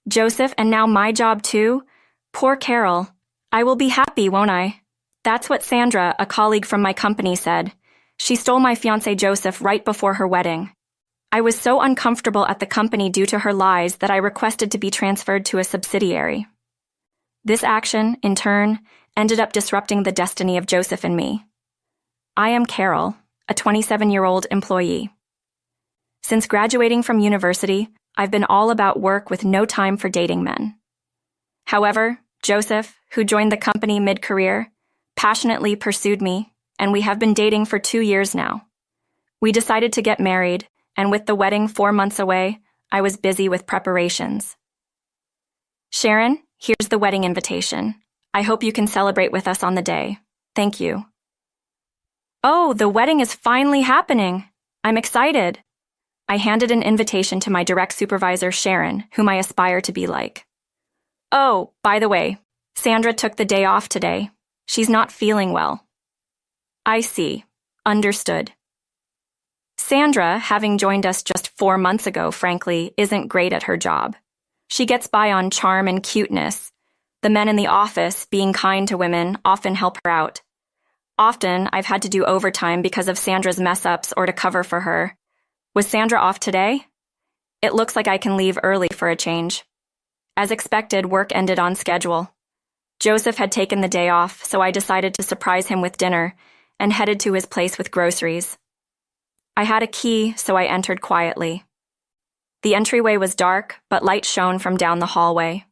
Joseph, and now my job too? Poor Carol. I will be happy, won't I? That's what Sandra, a colleague from my company, said. She stole my fiancé Joseph right before her wedding. I was so uncomfortable at the company due to her lies that I requested to be transferred to a subsidiary. This action, in turn, ended up disrupting the destiny of Joseph and me. I am Carol, a 27-year-old employee. Since graduating from university, I've been all about work with no time for dating men. However, Joseph, who joined the company mid-career, passionately pursued me, and we have been dating for 2 years now. We decided to get married, and with the wedding 4 months away, I was busy with preparations. Sharon, here's the wedding invitation. I hope you can celebrate with us on the day. Thank you. Oh, the wedding is finally happening. I'm excited. I handed an invitation to my direct supervisor, Sharon, whom I aspire to be like. Oh, by the way, Sandra took the day off today. She's not feeling well. I see. Understood. Sandra, having joined us just 4 months ago, frankly, isn't great at her job. She gets by on charm and cuteness. The men in the office, being kind to women, often help her out. Often, I've had to do overtime because of Sandra's mess-ups or to cover for her. Was Sandra off today? It looks like I can leave early for a change. As expected, work ended on schedule. Joseph had taken the day off, so I decided to surprise him with dinner and headed to his place with groceries. I had a key, so I entered quietly. The entryway was dark, but light shone from down the hallway.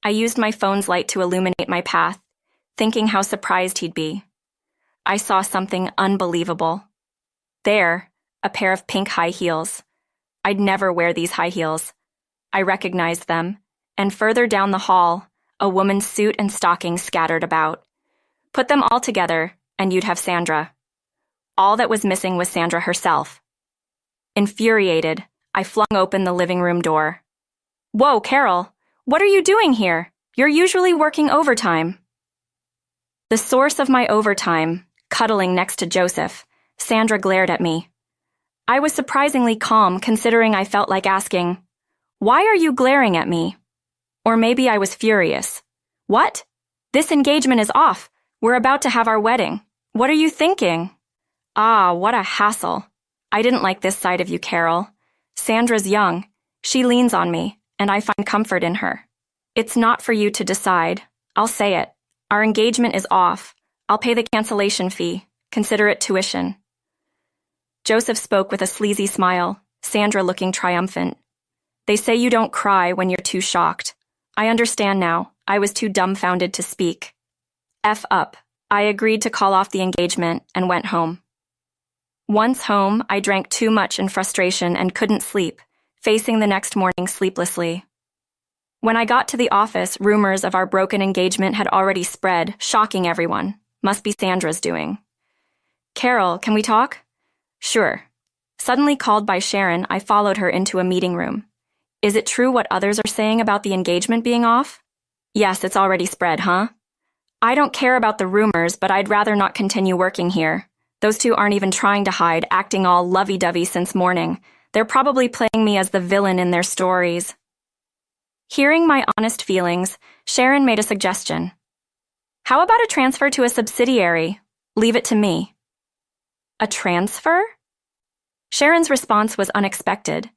I used my phone's light to illuminate my path, thinking how surprised he'd be. I saw something unbelievable. There, a pair of pink high heels. I'd never wear these high heels. I recognized them, and further down the hall, a woman's suit and stockings scattered about. Put them all together, and you'd have Sandra. All that was missing was Sandra herself. Infuriated, I flung open the living room door. Whoa, Carol, what are you doing here? You're usually working overtime. The source of my overtime, cuddling next to Joseph, Sandra glared at me. I was surprisingly calm considering I felt like asking, "Why are you glaring at me?" Or maybe I was furious. What? This engagement is off. We're about to have our wedding. What are you thinking? Ah, what a hassle. I didn't like this side of you, Carol. Sandra's young. She leans on me, and I find comfort in her. It's not for you to decide. I'll say it. Our engagement is off. I'll pay the cancellation fee. Consider it tuition. Joseph spoke with a sleazy smile, Sandra looking triumphant. They say you don't cry when you're too shocked. I understand now. I was too dumbfounded to speak. F up. I agreed to call off the engagement and went home. Once home, I drank too much in frustration and couldn't sleep, facing the next morning sleeplessly. When I got to the office, rumors of our broken engagement had already spread, shocking everyone. Must be Sandra's doing. Carol, can we talk? Sure. Suddenly called by Sharon, I followed her into a meeting room. Is it true what others are saying about the engagement being off? Yes, it's already spread, huh? I don't care about the rumors, but I'd rather not continue working here. Those two aren't even trying to hide, acting all lovey-dovey since morning. They're probably playing me as the villain in their stories. Hearing my honest feelings, Sharon made a suggestion. How about a transfer to a subsidiary? Leave it to me. A transfer? Sharon's response was unexpected,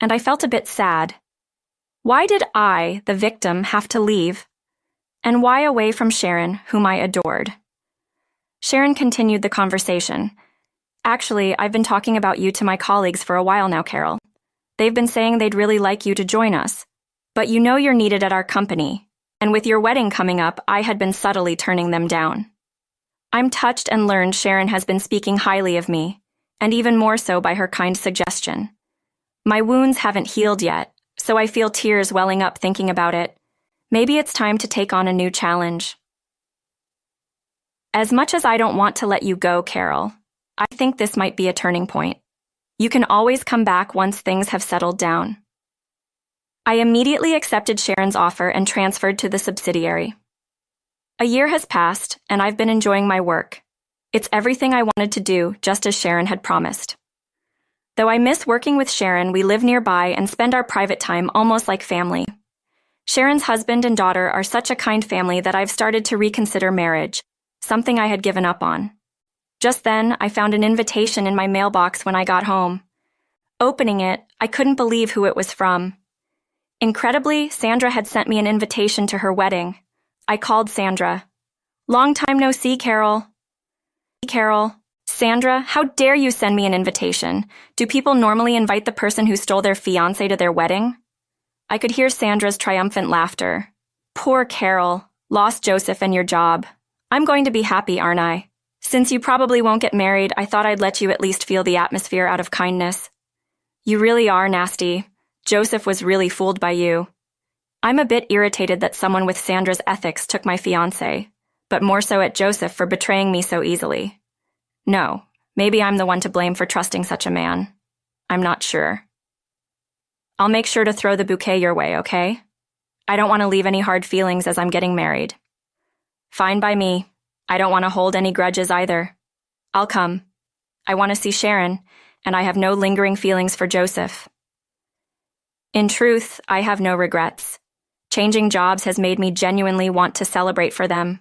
and I felt a bit sad. Why did I, the victim, have to leave? And why away from Sharon, whom I adored? Sharon continued the conversation. Actually, I've been talking about you to my colleagues for a while now, Carol. They've been saying they'd really like you to join us. But you know you're needed at our company, and with your wedding coming up, I had been subtly turning them down. I'm touched and learned Sharon has been speaking highly of me, and even more so by her kind suggestion. My wounds haven't healed yet, so I feel tears welling up thinking about it. Maybe it's time to take on a new challenge. As much as I don't want to let you go, Carol, I think this might be a turning point. You can always come back once things have settled down. I immediately accepted Sharon's offer and transferred to the subsidiary. A year has passed, and I've been enjoying my work. It's everything I wanted to do, just as Sharon had promised. Though I miss working with Sharon, we live nearby and spend our private time almost like family. Sharon's husband and daughter are such a kind family that I've started to reconsider marriage, something I had given up on. Just then, I found an invitation in my mailbox when I got home. Opening it, I couldn't believe who it was from. Incredibly, Sandra had sent me an invitation to her wedding. I called Sandra. "Long time no see, Carol." "Carol, Sandra, how dare you send me an invitation? Do people normally invite the person who stole their fiancé to their wedding?" I could hear Sandra's triumphant laughter. "Poor Carol, lost Joseph and your job. I'm going to be happy, aren't I? Since you probably won't get married, I thought I'd let you at least feel the atmosphere out of kindness. You really are nasty. Joseph was really fooled by you. I'm a bit irritated that someone with Sandra's ethics took my fiancé, but more so at Joseph for betraying me so easily. No, maybe I'm the one to blame for trusting such a man. I'm not sure. I'll make sure to throw the bouquet your way, okay? I don't want to leave any hard feelings as I'm getting married." "Fine by me. I don't want to hold any grudges either. I'll come. I want to see Sharon, and I have no lingering feelings for Joseph." In truth, I have no regrets. Changing jobs has made me genuinely want to celebrate for them.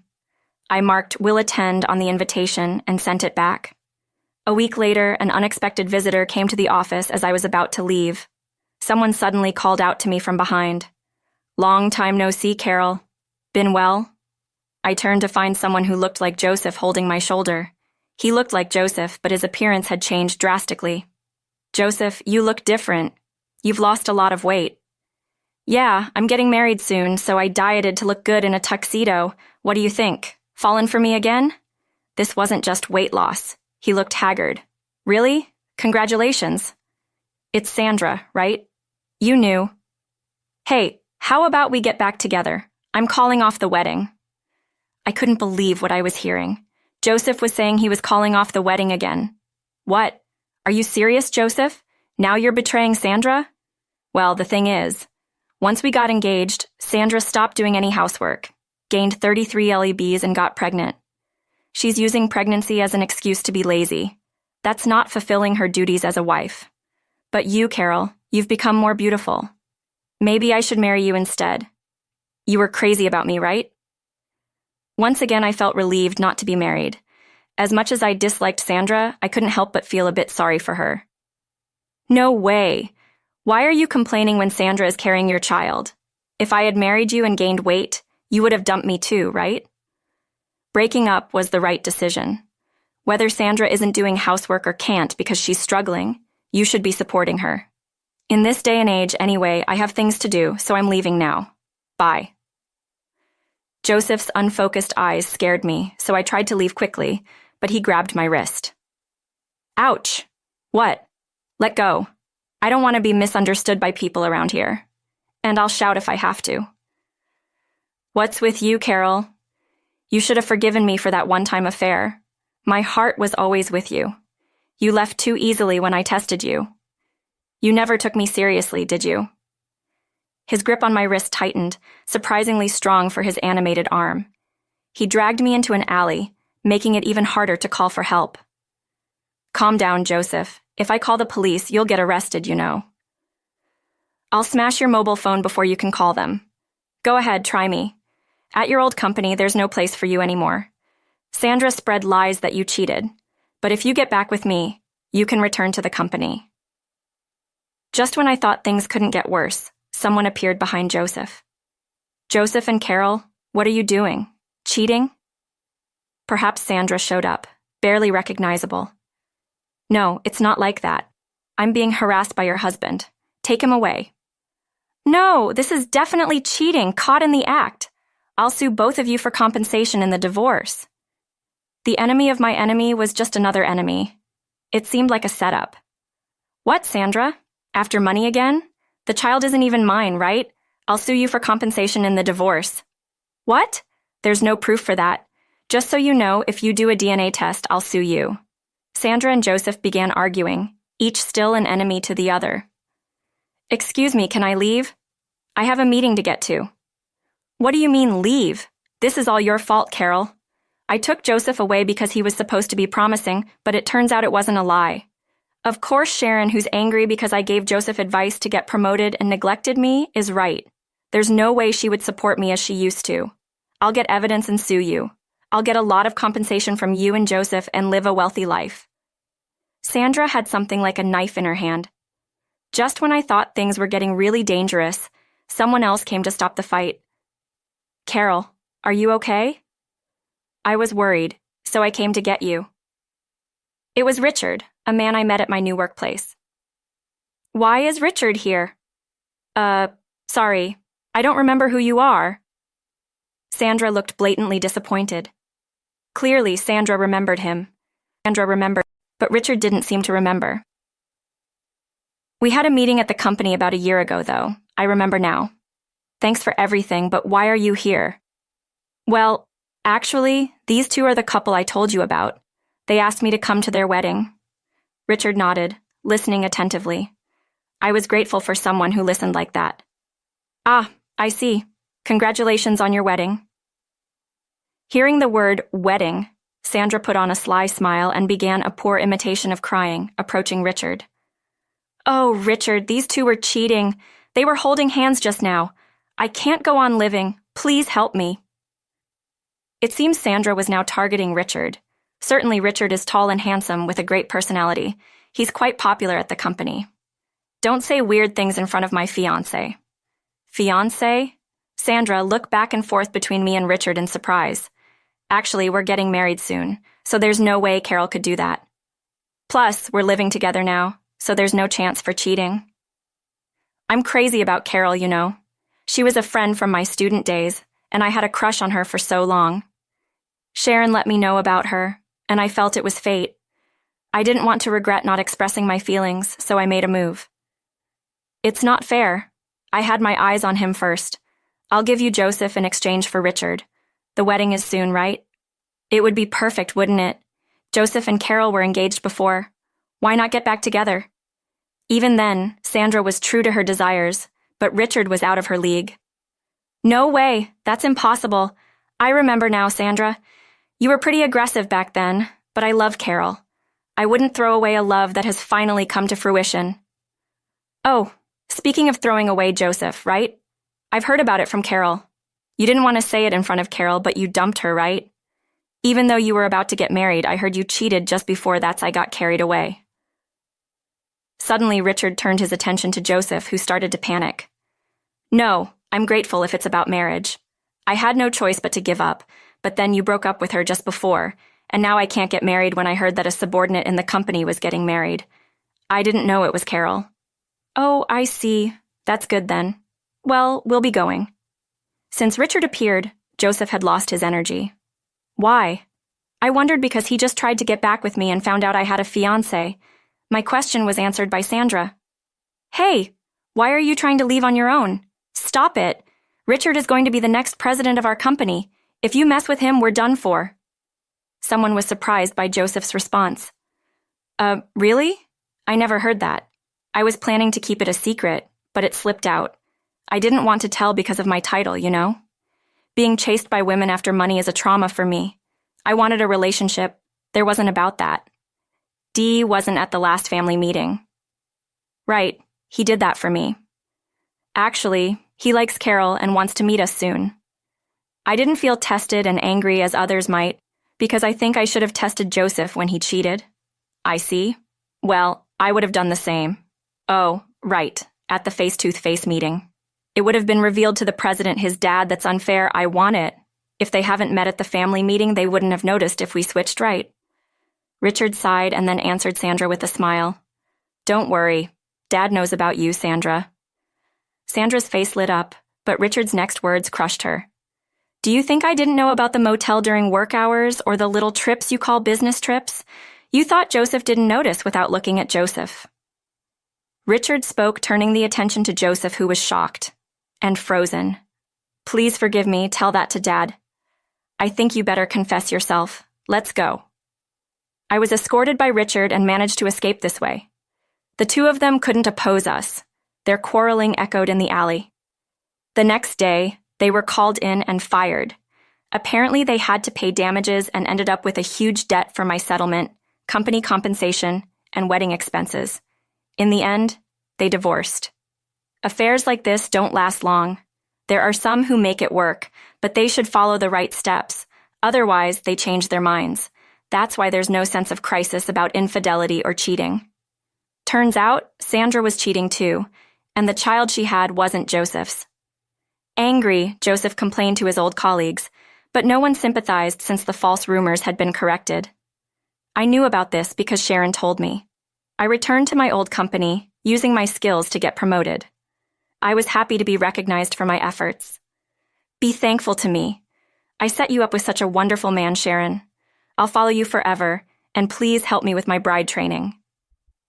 I marked "will attend" on the invitation and sent it back. A week later, an unexpected visitor came to the office as I was about to leave. Someone suddenly called out to me from behind. "Long time no see, Carol. Been well?" I turned to find someone who looked like Joseph holding my shoulder. He looked like Joseph, but his appearance had changed drastically. "Joseph, you look different. You've lost a lot of weight." "Yeah, I'm getting married soon, so I dieted to look good in a tuxedo. What do you think? Fallen for me again?" This wasn't just weight loss. He looked haggard. "Really? Congratulations." "It's Sandra, right? You knew." "Hey, how about we get back together? I'm calling off the wedding." I couldn't believe what I was hearing. Joseph was saying he was calling off the wedding again. What? Are you serious, Joseph? Now you're betraying Sandra? Well, the thing is, once we got engaged, Sandra stopped doing any housework, gained 33 LEBs, and got pregnant. She's using pregnancy as an excuse to be lazy. That's not fulfilling her duties as a wife. But you, Carol, you've become more beautiful. Maybe I should marry you instead. You were crazy about me, right? Once again, I felt relieved not to be married. As much as I disliked Sandra, I couldn't help but feel a bit sorry for her. "No way. Why are you complaining when Sandra is carrying your child? If I had married you and gained weight, you would have dumped me too, right?" Breaking up was the right decision. Whether Sandra isn't doing housework or can't because she's struggling, you should be supporting her. In this day and age, anyway, I have things to do, so I'm leaving now. Bye. Joseph's unfocused eyes scared me, so I tried to leave quickly, but he grabbed my wrist. "Ouch. What? Let go. I don't want to be misunderstood by people around here. And I'll shout if I have to." "What's with you, Carol? You should have forgiven me for that one-time affair. My heart was always with you. You left too easily when I tested you. You never took me seriously, did you?" His grip on my wrist tightened, surprisingly strong for his animated arm. He dragged me into an alley, making it even harder to call for help. "Calm down, Joseph. If I call the police, you'll get arrested, you know." "I'll smash your mobile phone before you can call them. Go ahead, try me. At your old company, there's no place for you anymore. Sandra spread lies that you cheated, but if you get back with me, you can return to the company." Just when I thought things couldn't get worse, someone appeared behind Joseph. "Joseph and Carol, what are you doing? Cheating?" Perhaps Sandra showed up, barely recognizable. "No, it's not like that. I'm being harassed by your husband. Take him away." "No, this is definitely cheating, caught in the act. I'll sue both of you for compensation in the divorce." The enemy of my enemy was just another enemy. It seemed like a setup. "What, Sandra? After money again? The child isn't even mine, right? I'll sue you for compensation in the divorce." "What? There's no proof for that. Just so you know, if you do a DNA test, I'll sue you." Sandra and Joseph began arguing, each still an enemy to the other. "Excuse me, can I leave? I have a meeting to get to." "What do you mean, leave? This is all your fault, Carol. I took Joseph away because he was supposed to be promising, but it turns out it wasn't a lie. Of course Sharon, who's angry because I gave Joseph advice to get promoted and neglected me, is right. There's no way she would support me as she used to. I'll get evidence and sue you. I'll get a lot of compensation from you and Joseph and live a wealthy life. Sandra had something like a knife in her hand. Just when I thought things were getting really dangerous, someone else came to stop the fight. Carol, are you okay? I was worried, so I came to get you. It was Richard, a man I met at my new workplace. Why is Richard here? Sorry, I don't remember who you are. Sandra looked blatantly disappointed. Clearly, Sandra remembered him. But Richard didn't seem to remember. We had a meeting at the company about a year ago, though. I remember now. Thanks for everything, but why are you here? Well, actually, these two are the couple I told you about. They asked me to come to their wedding. Richard nodded, listening attentively. I was grateful for someone who listened like that. Ah, I see. Congratulations on your wedding. Hearing the word wedding, Sandra put on a sly smile and began a poor imitation of crying, approaching Richard. Oh, Richard, these two were cheating. They were holding hands just now. I can't go on living. Please help me. It seems Sandra was now targeting Richard. Certainly Richard is tall and handsome with a great personality. He's quite popular at the company. Don't say weird things in front of my fiancé. Fiancé? Sandra looked back and forth between me and Richard in surprise. Actually, we're getting married soon, so there's no way Carol could do that. Plus, we're living together now, so there's no chance for cheating. I'm crazy about Carol, you know. She was a friend from my student days, and I had a crush on her for so long. Sharon let me know about her, and I felt it was fate. I didn't want to regret not expressing my feelings, so I made a move. It's not fair. I had my eyes on him first. I'll give you Joseph in exchange for Richard. The wedding is soon, right? It would be perfect, wouldn't it? Joseph and Carol were engaged before. Why not get back together? Even then, Sandra was true to her desires, but Richard was out of her league. No way, that's impossible. I remember now, Sandra. You were pretty aggressive back then, but I love Carol. I wouldn't throw away a love that has finally come to fruition. Oh, speaking of throwing away Joseph, right? I've heard about it from Carol. You didn't want to say it in front of Carol, but you dumped her, right? Even though you were about to get married, I heard you cheated just before I got carried away. Suddenly, Richard turned his attention to Joseph, who started to panic. No, I'm grateful if it's about marriage. I had no choice but to give up, but then you broke up with her just before, and now I can't get married when I heard that a subordinate in the company was getting married. I didn't know it was Carol. Oh, I see. That's good then. Well, we'll be going. Since Richard appeared, Joseph had lost his energy. Why? I wondered because he just tried to get back with me and found out I had a fiancé. My question was answered by Sandra. Hey, why are you trying to leave on your own? Stop it. Richard is going to be the next president of our company. If you mess with him, we're done for. Someone was surprised by Joseph's response. Really? I never heard that. I was planning to keep it a secret, but it slipped out. I didn't want to tell because of my title, you know? Being chased by women after money is a trauma for me. I wanted a relationship. There wasn't about that. Dee wasn't at the last family meeting. Right, he did that for me. Actually, he likes Carol and wants to meet us soon. I didn't feel tested and angry as others might, because I think I should have tested Joseph when he cheated. I see. Well, I would have done the same. Oh, right, at the face-to-face meeting. It would have been revealed to the president, his dad, that's unfair. I want it. If they haven't met at the family meeting, they wouldn't have noticed if we switched right. Richard sighed and then answered Sandra with a smile. Don't worry. Dad knows about you, Sandra. Sandra's face lit up, but Richard's next words crushed her. Do you think I didn't know about the motel during work hours or the little trips you call business trips? You thought Joseph didn't notice without looking at Joseph. Richard spoke, turning the attention to Joseph, who was shocked and frozen. Please forgive me, tell that to Dad. I think you better confess yourself. Let's go. I was escorted by Richard and managed to escape this way. The two of them couldn't oppose us. Their quarreling echoed in the alley. The next day, they were called in and fired. Apparently, they had to pay damages and ended up with a huge debt for my settlement, company compensation, and wedding expenses. In the end, they divorced. Affairs like this don't last long. There are some who make it work, but they should follow the right steps. Otherwise, they change their minds. That's why there's no sense of crisis about infidelity or cheating. Turns out, Sandra was cheating too, and the child she had wasn't Joseph's. Angry, Joseph complained to his old colleagues, but no one sympathized since the false rumors had been corrected. I knew about this because Sharon told me. I returned to my old company, using my skills to get promoted. I was happy to be recognized for my efforts. Be thankful to me. I set you up with such a wonderful man, Sharon. I'll follow you forever, and please help me with my bride training.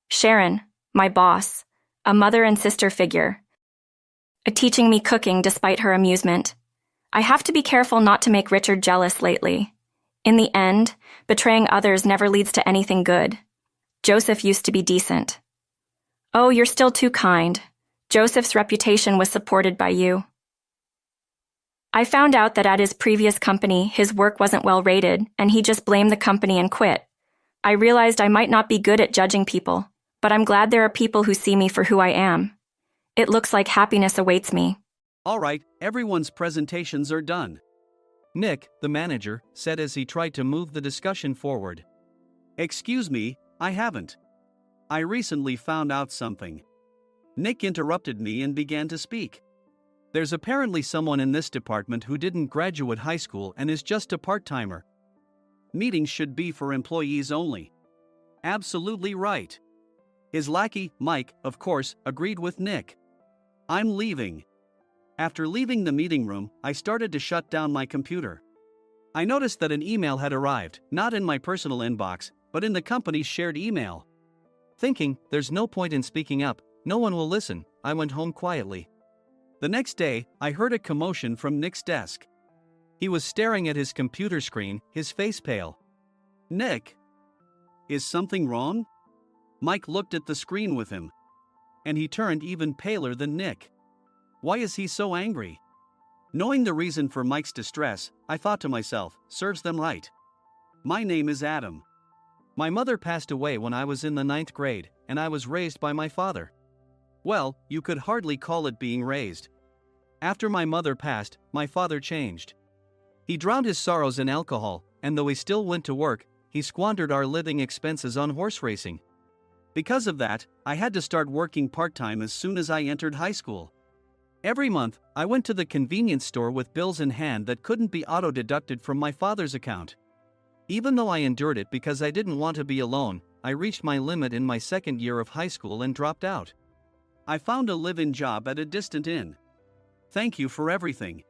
Sharon, my boss, a mother and sister figure, teaching me cooking despite her amusement. I have to be careful not to make Richard jealous lately. In the end, betraying others never leads to anything good. Joseph used to be decent. Oh, you're still too kind. Joseph's reputation was supported by you. I found out that at his previous company, his work wasn't well rated, and he just blamed the company and quit. I realized I might not be good at judging people, but I'm glad there are people who see me for who I am. It looks like happiness awaits me. All right, everyone's presentations are done. Nick, the manager, said as he tried to move the discussion forward. Excuse me, I haven't. I recently found out something. Nick interrupted me and began to speak. There's apparently someone in this department who didn't graduate high school and is just a part-timer. Meetings should be for employees only. Absolutely right. His lackey, Mike, of course, agreed with Nick. I'm leaving. After leaving the meeting room, I started to shut down my computer. I noticed that an email had arrived, not in my personal inbox, but in the company's shared email. Thinking, there's no point in speaking up, no one will listen, I went home quietly. The next day, I heard a commotion from Nick's desk. He was staring at his computer screen, his face pale. Nick? Is something wrong? Mike looked at the screen with him. And he turned even paler than Nick. Why is he so angry? Knowing the reason for Mike's distress, I thought to myself, serves them right. My name is Adam. My mother passed away when I was in the 9th grade, and I was raised by my father. Well, you could hardly call it being raised. After my mother passed, my father changed. He drowned his sorrows in alcohol, and though he still went to work, he squandered our living expenses on horse racing. Because of that, I had to start working part-time as soon as I entered high school. Every month, I went to the convenience store with bills in hand that couldn't be auto-deducted from my father's account. Even though I endured it because I didn't want to be alone, I reached my limit in my second year of high school and dropped out. I found a live-in job at a distant inn. Thank you for everything.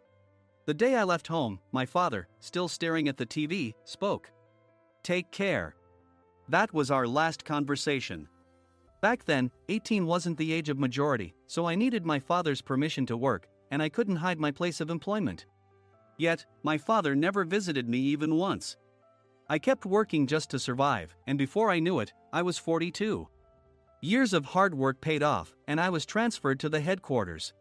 The day I left home, my father, still staring at the TV, spoke. Take care. That was our last conversation. Back then, 18 wasn't the age of majority, so I needed my father's permission to work, and I couldn't hide my place of employment. Yet, my father never visited me even once. I kept working just to survive, and before I knew it, I was 42. Years of hard work paid off, and I was transferred to the headquarters.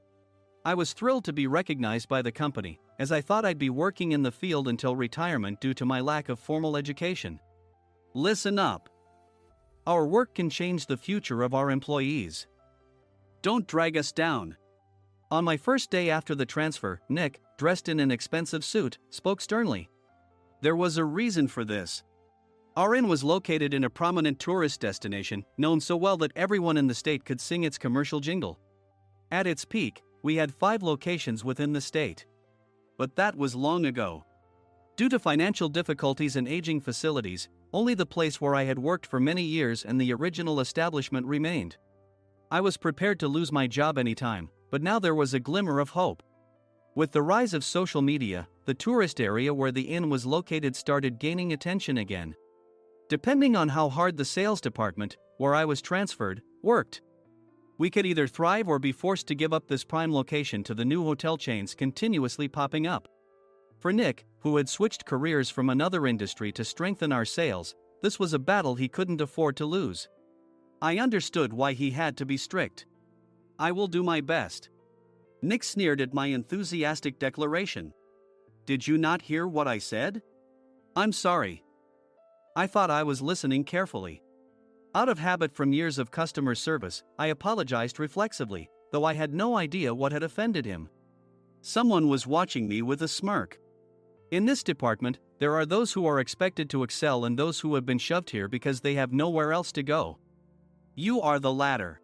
I was thrilled to be recognized by the company, as I thought I'd be working in the field until retirement due to my lack of formal education. Listen up. Our work can change the future of our employees. Don't drag us down. On my first day after the transfer, Nick, dressed in an expensive suit, spoke sternly. There was a reason for this. Our inn was located in a prominent tourist destination, known so well that everyone in the state could sing its commercial jingle. At its peak, we had 5 locations within the state. But that was long ago. Due to financial difficulties and aging facilities, only the place where I had worked for many years and the original establishment remained. I was prepared to lose my job anytime, but now there was a glimmer of hope. With the rise of social media, the tourist area where the inn was located started gaining attention again. Depending on how hard the sales department, where I was transferred, worked, we could either thrive or be forced to give up this prime location to the new hotel chains continuously popping up. For Nick, who had switched careers from another industry to strengthen our sales, this was a battle he couldn't afford to lose. I understood why he had to be strict. I will do my best. Nick sneered at my enthusiastic declaration. Did you not hear what I said? I'm sorry. I thought I was listening carefully. Out of habit from years of customer service, I apologized reflexively, though I had no idea what had offended him. Someone was watching me with a smirk. In this department, there are those who are expected to excel and those who have been shoved here because they have nowhere else to go. You are the latter.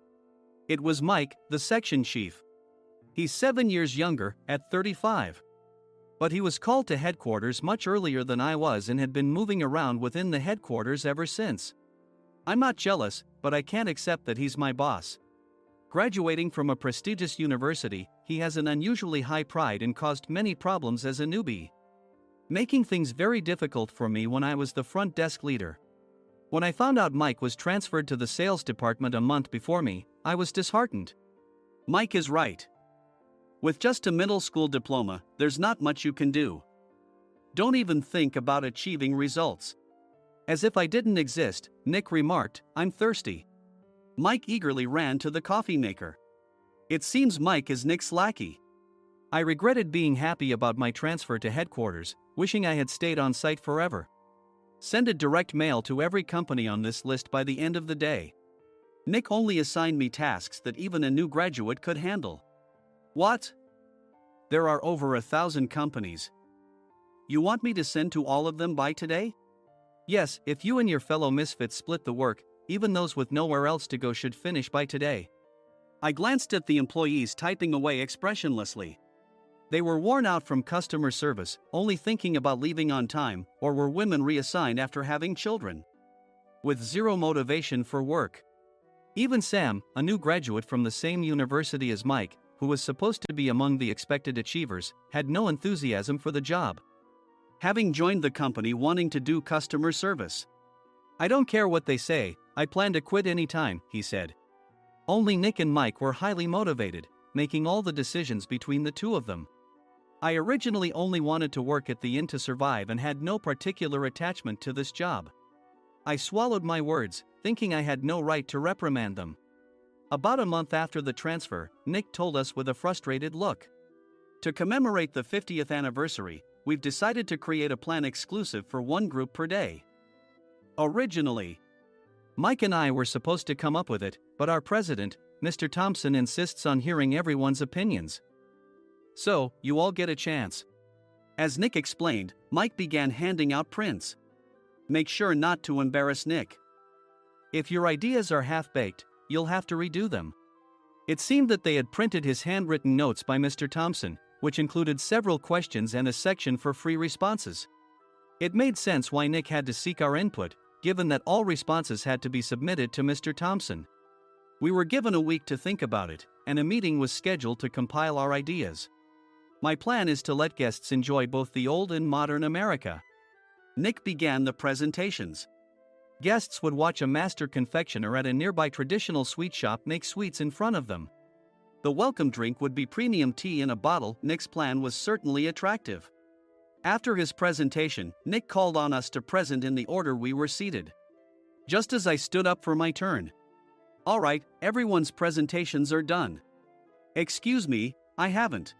It was Mike, the section chief. He's 7 years younger, at 35. But he was called to headquarters much earlier than I was and had been moving around within the headquarters ever since. I'm not jealous, but I can't accept that he's my boss. Graduating from a prestigious university, he has an unusually high pride and caused many problems as a newbie, making things very difficult for me when I was the front desk leader. When I found out Mike was transferred to the sales department a month before me, I was disheartened. Mike is right. With just a middle school diploma, there's not much you can do. Don't even think about achieving results. As if I didn't exist, Nick remarked, I'm thirsty. Mike eagerly ran to the coffee maker. It seems Mike is Nick's lackey. I regretted being happy about my transfer to headquarters, wishing I had stayed on site forever. Send a direct mail to every company on this list by the end of the day. Nick only assigned me tasks that even a new graduate could handle. What? There are over 1,000 companies. You want me to send to all of them by today? Yes, if you and your fellow misfits split the work, even those with nowhere else to go should finish by today. I glanced at the employees typing away expressionlessly. They were worn out from customer service, only thinking about leaving on time, or were women reassigned after having children, with zero motivation for work. Even Sam, a new graduate from the same university as Mike, who was supposed to be among the expected achievers, had no enthusiasm for the job, having joined the company wanting to do customer service. I don't care what they say, I plan to quit anytime, he said. Only Nick and Mike were highly motivated, making all the decisions between the two of them. I originally only wanted to work at the inn to survive and had no particular attachment to this job. I swallowed my words, thinking I had no right to reprimand them. About a month after the transfer, Nick told us with a frustrated look. To commemorate the 50th anniversary, we've decided to create a plan exclusive for one group per day. Originally, Mike and I were supposed to come up with it, but our president, Mr. Thompson, insists on hearing everyone's opinions. So, you all get a chance. As Nick explained, Mike began handing out prints. Make sure not to embarrass Nick. If your ideas are half-baked, you'll have to redo them. It seemed that they had printed his handwritten notes by Mr. Thompson, which included several questions and a section for free responses. It made sense why Nick had to seek our input, given that all responses had to be submitted to Mr. Thompson. We were given a week to think about it, and a meeting was scheduled to compile our ideas. My plan is to let guests enjoy both the old and modern America. Nick began the presentations. Guests would watch a master confectioner at a nearby traditional sweet shop make sweets in front of them. The welcome drink would be premium tea in a bottle. Nick's plan was certainly attractive. After his presentation, Nick called on us to present in the order we were seated. Just as I stood up for my turn. All right, everyone's presentations are done. Excuse me, I haven't.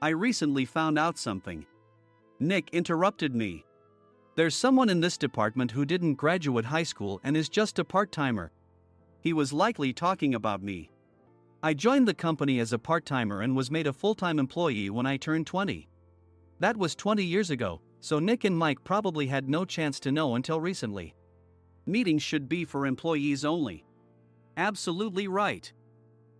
I recently found out something. Nick interrupted me. There's someone in this department who didn't graduate high school and is just a part-timer. He was likely talking about me. I joined the company as a part-timer and was made a full-time employee when I turned 20. That was 20 years ago, so Nick and Mike probably had no chance to know until recently. Meetings should be for employees only. Absolutely right.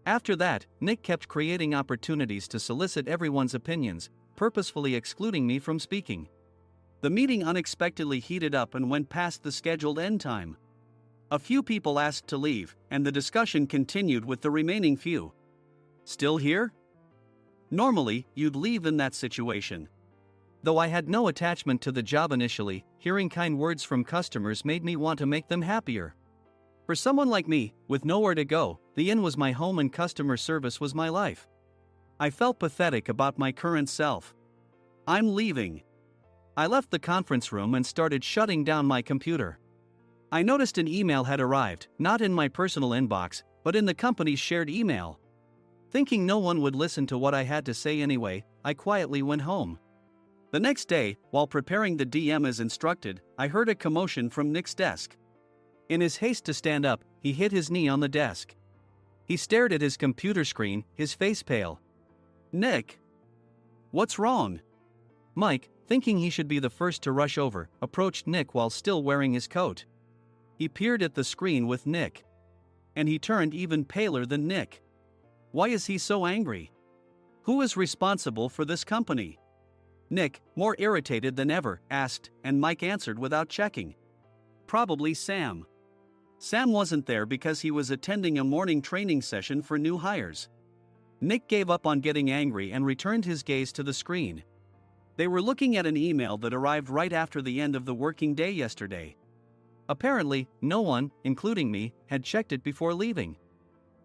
After that, Nick kept creating opportunities to solicit everyone's opinions, purposefully excluding me from speaking. The meeting unexpectedly heated up and went past the scheduled end time. A few people asked to leave, and the discussion continued with the remaining few. Still here? Normally, you'd leave in that situation. Though I had no attachment to the job initially, hearing kind words from customers made me want to make them happier. For someone like me, with nowhere to go, the inn was my home and customer service was my life. I felt pathetic about my current self. I'm leaving. I left the conference room and started shutting down my computer. I noticed an email had arrived, not in my personal inbox, but in the company's shared email. Thinking no one would listen to what I had to say anyway, I quietly went home. The next day, while preparing the DM as instructed, I heard a commotion from Nick's desk. In his haste to stand up, he hit his knee on the desk. He stared at his computer screen, his face pale. Nick! What's wrong? Mike, thinking he should be the first to rush over, approached Nick while still wearing his coat. He peered at the screen with Nick. And he turned even paler than Nick. Why is he so angry? Who is responsible for this company? Nick, more irritated than ever, asked, and Mike answered without checking. Probably Sam. Sam wasn't there because he was attending a morning training session for new hires. Nick gave up on getting angry and returned his gaze to the screen. They were looking at an email that arrived right after the end of the working day yesterday. Apparently, no one, including me, had checked it before leaving.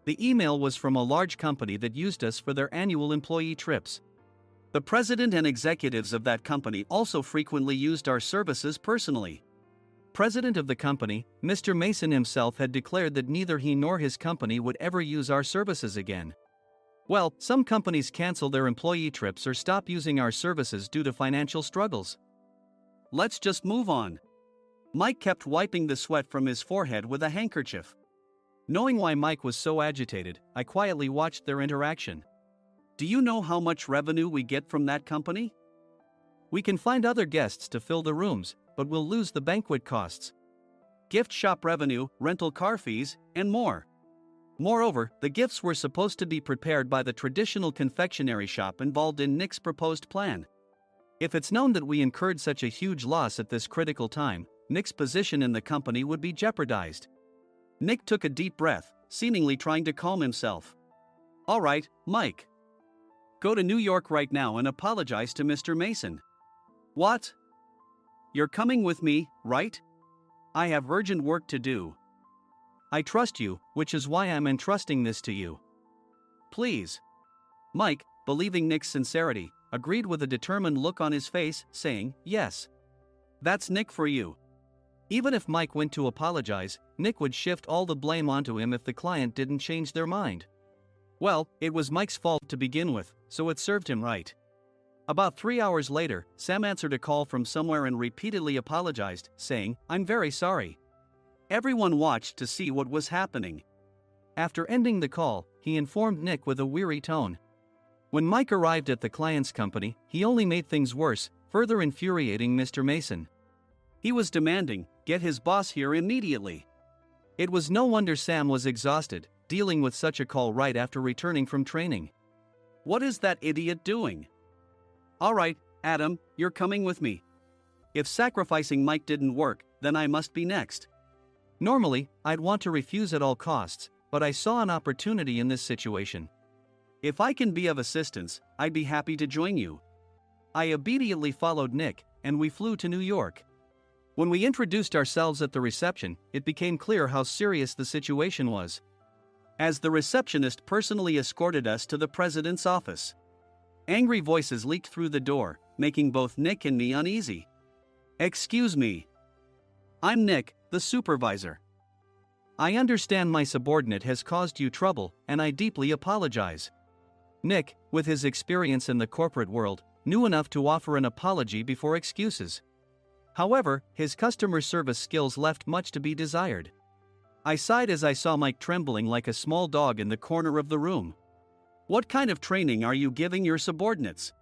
The email was from a large company that used us for their annual employee trips. The president and executives of that company also frequently used our services personally. President of the company, Mr. Mason himself, had declared that neither he nor his company would ever use our services again. Well, some companies cancel their employee trips or stop using our services due to financial struggles. Let's just move on. Mike kept wiping the sweat from his forehead with a handkerchief. Knowing why Mike was so agitated, I quietly watched their interaction. Do you know how much revenue we get from that company? We can find other guests to fill the rooms, but we'll lose the banquet costs, gift shop revenue, rental car fees, and more. Moreover, the gifts were supposed to be prepared by the traditional confectionery shop involved in Nick's proposed plan. If it's known that we incurred such a huge loss at this critical time, Nick's position in the company would be jeopardized. Nick took a deep breath, seemingly trying to calm himself. All right, Mike. Go to New York right now and apologize to Mr. Mason. What? You're coming with me, right? I have urgent work to do. I trust you, which is why I'm entrusting this to you. Please. Mike, believing Nick's sincerity, agreed with a determined look on his face, saying, yes. That's Nick for you. Even if Mike went to apologize, Nick would shift all the blame onto him if the client didn't change their mind. Well, it was Mike's fault to begin with, so it served him right. About 3 hours later, Sam answered a call from somewhere and repeatedly apologized, saying, I'm very sorry. Everyone watched to see what was happening. After ending the call, he informed Nick with a weary tone. When Mike arrived at the client's company, he only made things worse, further infuriating Mr. Mason. He was demanding, get his boss here immediately. It was no wonder Sam was exhausted, dealing with such a call right after returning from training. What is that idiot doing? All right, Adam, you're coming with me. If sacrificing Mike didn't work, then I must be next. Normally, I'd want to refuse at all costs, but I saw an opportunity in this situation. If I can be of assistance, I'd be happy to join you. I obediently followed Nick, and we flew to New York. When we introduced ourselves at the reception, it became clear how serious the situation was, as the receptionist personally escorted us to the president's office. Angry voices leaked through the door, making both Nick and me uneasy. Excuse me. I'm Nick, the supervisor. I understand my subordinate has caused you trouble, and I deeply apologize. Nick, with his experience in the corporate world, knew enough to offer an apology before excuses. However, his customer service skills left much to be desired. I sighed as I saw Mike trembling like a small dog in the corner of the room. What kind of training are you giving your subordinates?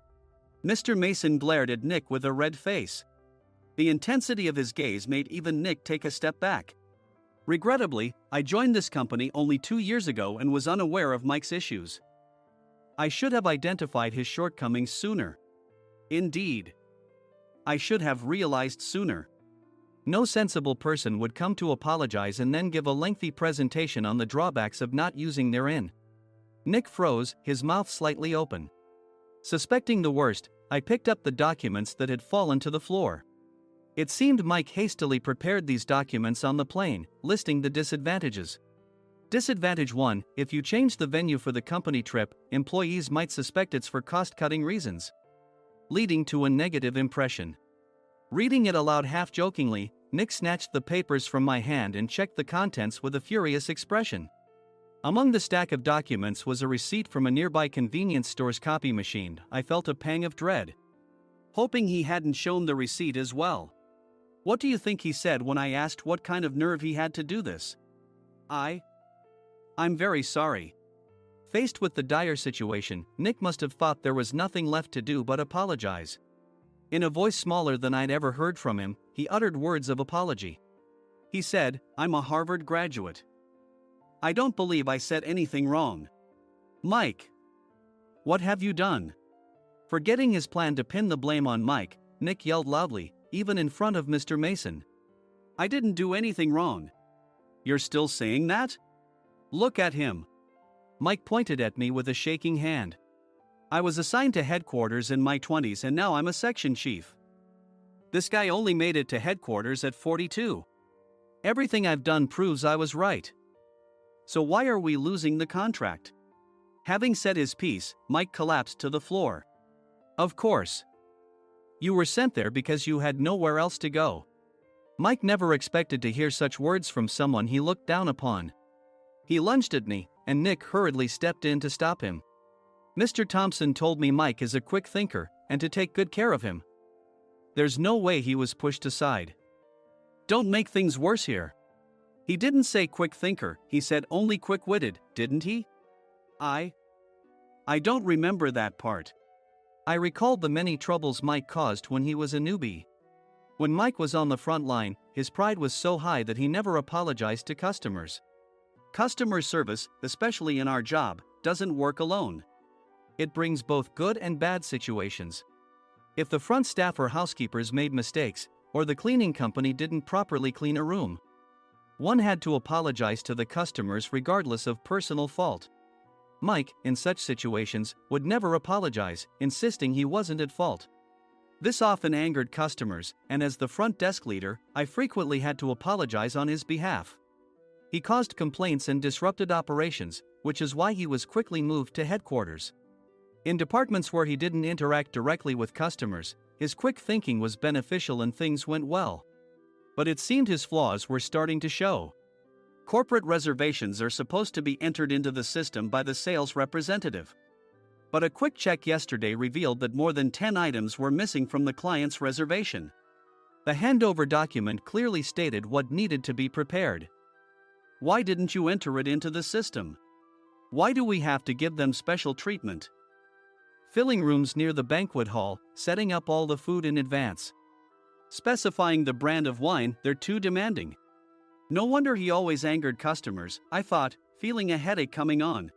Mr. Mason glared at Nick with a red face. The intensity of his gaze made even Nick take a step back. Regrettably, I joined this company only 2 years ago and was unaware of Mike's issues. I should have identified his shortcomings sooner. Indeed. I should have realized sooner. No sensible person would come to apologize and then give a lengthy presentation on the drawbacks of not using their in. Nick froze, his mouth slightly open. Suspecting the worst, I picked up the documents that had fallen to the floor. It seemed Mike hastily prepared these documents on the plane, listing the disadvantages. Disadvantage 1: if you change the venue for the company trip, employees might suspect it's for cost-cutting reasons, leading to a negative impression. Reading it aloud half-jokingly, Nick snatched the papers from my hand and checked the contents with a furious expression. Among the stack of documents was a receipt from a nearby convenience store's copy machine. I felt a pang of dread, hoping he hadn't shown the receipt as well. What do you think he said when I asked what kind of nerve he had to do this? I'm very sorry. Faced with the dire situation, Nick must have thought there was nothing left to do but apologize. In a voice smaller than I'd ever heard from him, he uttered words of apology. He said, "I'm a Harvard graduate. I don't believe I said anything wrong. Mike, what have you done?" Forgetting his plan to pin the blame on Mike, Nick yelled loudly, even in front of Mr. Mason. "I didn't do anything wrong. You're still saying that? Look at him." Mike pointed at me with a shaking hand. "I was assigned to headquarters in my 20s and now I'm a section chief. This guy only made it to headquarters at 42. Everything I've done proves I was right. So why are we losing the contract?" Having said his piece, Mike collapsed to the floor. "Of course. You were sent there because you had nowhere else to go." Mike never expected to hear such words from someone he looked down upon. He lunged at me, and Nick hurriedly stepped in to stop him. "Mr. Thompson told me Mike is a quick thinker, and to take good care of him." There's no way he was pushed aside. "Don't make things worse here." "He didn't say quick thinker, he said only quick-witted, didn't he?" I don't remember that part." I recalled the many troubles Mike caused when he was a newbie. When Mike was on the front line, his pride was so high that he never apologized to customers. Customer service, especially in our job, doesn't work alone. It brings both good and bad situations. If the front staff or housekeepers made mistakes, or the cleaning company didn't properly clean a room, one had to apologize to the customers regardless of personal fault. Mike, in such situations, would never apologize, insisting he wasn't at fault. This often angered customers, and as the front desk leader, I frequently had to apologize on his behalf. He caused complaints and disrupted operations, which is why he was quickly moved to headquarters. In departments where he didn't interact directly with customers, his quick thinking was beneficial and things went well. But it seemed his flaws were starting to show. Corporate reservations are supposed to be entered into the system by the sales representative. But a quick check yesterday revealed that more than 10 items were missing from the client's reservation. The handover document clearly stated what needed to be prepared. Why didn't you enter it into the system? Why do we have to give them special treatment? Filling rooms near the banquet hall, setting up all the food in advance. Specifying the brand of wine, they're too demanding. No wonder he always angered customers, I thought, feeling a headache coming on.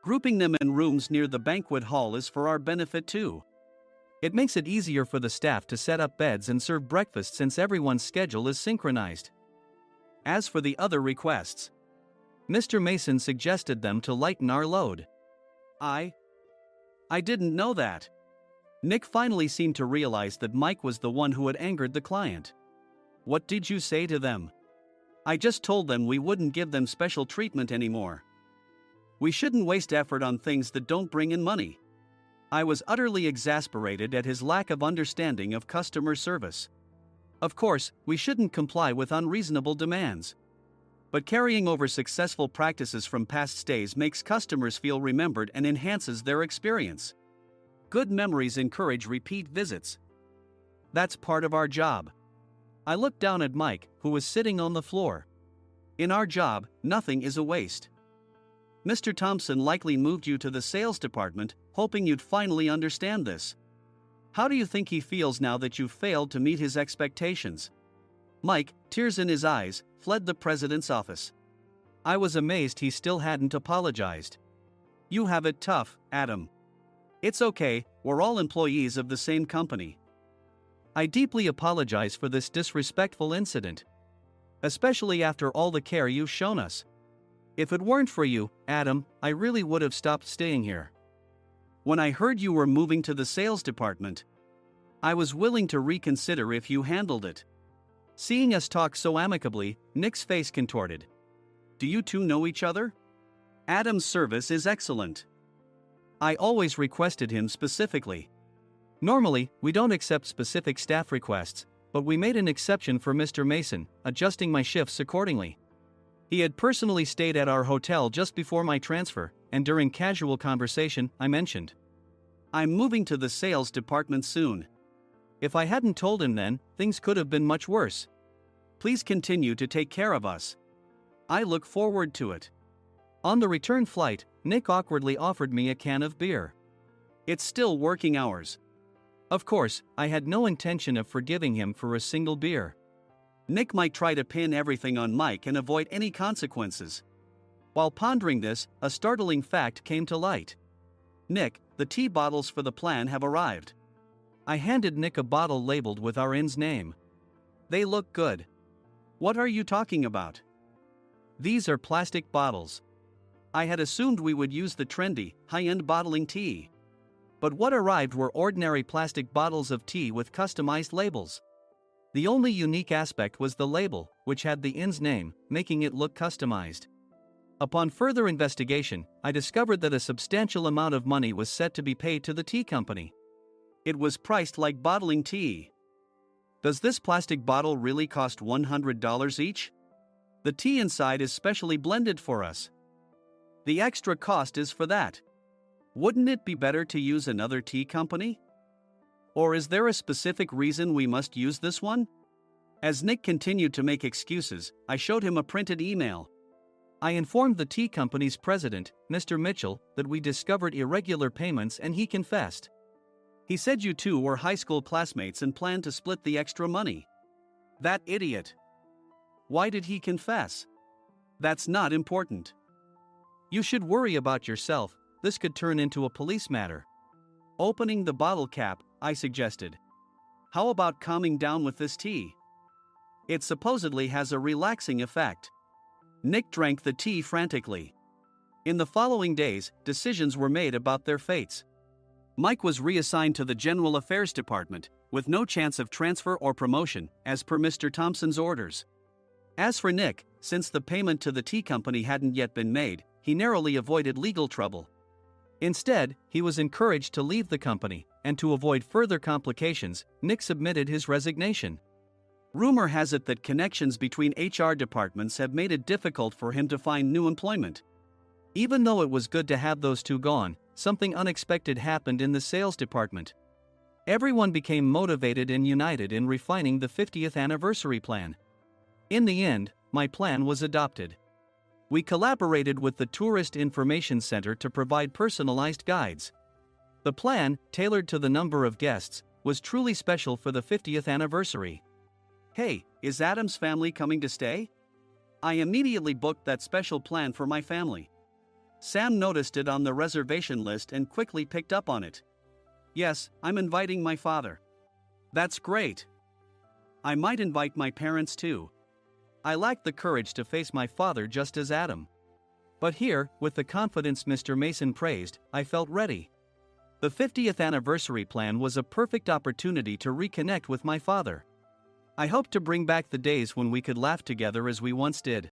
Grouping them in rooms near the banquet hall is for our benefit too. It makes it easier for the staff to set up beds and serve breakfast since everyone's schedule is synchronized. As for the other requests, Mr. Mason suggested them to lighten our load. I didn't know that. Nick finally seemed to realize that Mike was the one who had angered the client. What did you say to them? I just told them we wouldn't give them special treatment anymore. We shouldn't waste effort on things that don't bring in money. I was utterly exasperated at his lack of understanding of customer service. Of course, we shouldn't comply with unreasonable demands. But carrying over successful practices from past stays makes customers feel remembered and enhances their experience. Good memories encourage repeat visits. That's part of our job. I looked down at Mike, who was sitting on the floor. In our job, nothing is a waste. Mr. Thompson likely moved you to the sales department, hoping you'd finally understand this. How do you think he feels now that you've failed to meet his expectations? Mike, tears in his eyes, fled the president's office. I was amazed he still hadn't apologized. You have it tough, Adam. It's okay, we're all employees of the same company. I deeply apologize for this disrespectful incident. Especially after all the care you've shown us. If it weren't for you, Adam, I really would have stopped staying here. When I heard you were moving to the sales department, I was willing to reconsider if you handled it. Seeing us talk so amicably, Nick's face contorted. Do you two know each other? Adam's service is excellent. I always requested him specifically. Normally, we don't accept specific staff requests, but we made an exception for Mr. Mason, adjusting my shifts accordingly. He had personally stayed at our hotel just before my transfer, and during casual conversation, I mentioned, I'm moving to the sales department soon. If I hadn't told him then, things could have been much worse. Please continue to take care of us. I look forward to it. On the return flight, Nick awkwardly offered me a can of beer. It's still working hours. Of course, I had no intention of forgiving him for a single beer. Nick might try to pin everything on Mike and avoid any consequences. While pondering this, a startling fact came to light. Nick, the tea bottles for the plan have arrived. I handed Nick a bottle labeled with our inn's name. They look good. What are you talking about? These are plastic bottles. I had assumed we would use the trendy, high-end bottling tea. But what arrived were ordinary plastic bottles of tea with customized labels. The only unique aspect was the label, which had the inn's name, making it look customized. Upon further investigation, I discovered that a substantial amount of money was set to be paid to the tea company. It was priced like bottling tea. Does this plastic bottle really cost $100 each? The tea inside is specially blended for us. The extra cost is for that. Wouldn't it be better to use another tea company? Or is there a specific reason we must use this one? As Nick continued to make excuses, I showed him a printed email. I informed the tea company's president, Mr. Mitchell, that we discovered irregular payments and he confessed. He said you two were high school classmates and planned to split the extra money. That idiot. Why did he confess? That's not important. You should worry about yourself, this could turn into a police matter. Opening the bottle cap, I suggested. How about calming down with this tea? It supposedly has a relaxing effect. Nick drank the tea frantically. In the following days, decisions were made about their fates. Mike was reassigned to the General Affairs Department, with no chance of transfer or promotion, as per Mr. Thompson's orders. As for Nick, since the payment to the tea company hadn't yet been made, he narrowly avoided legal trouble. Instead, he was encouraged to leave the company, and to avoid further complications, Nick submitted his resignation. Rumor has it that connections between HR departments have made it difficult for him to find new employment. Even though it was good to have those two gone, something unexpected happened in the sales department. Everyone became motivated and united in refining the 50th anniversary plan. In the end, my plan was adopted. We collaborated with the Tourist Information Center to provide personalized guides. The plan, tailored to the number of guests, was truly special for the 50th anniversary. Hey, is Adam's family coming to stay? I immediately booked that special plan for my family. Sam noticed it on the reservation list and quickly picked up on it. Yes, I'm inviting my father. That's great. I might invite my parents too. I lacked the courage to face my father just as Adam. But here, with the confidence Mr. Mason praised, I felt ready. The 50th anniversary plan was a perfect opportunity to reconnect with my father. I hoped to bring back the days when we could laugh together as we once did.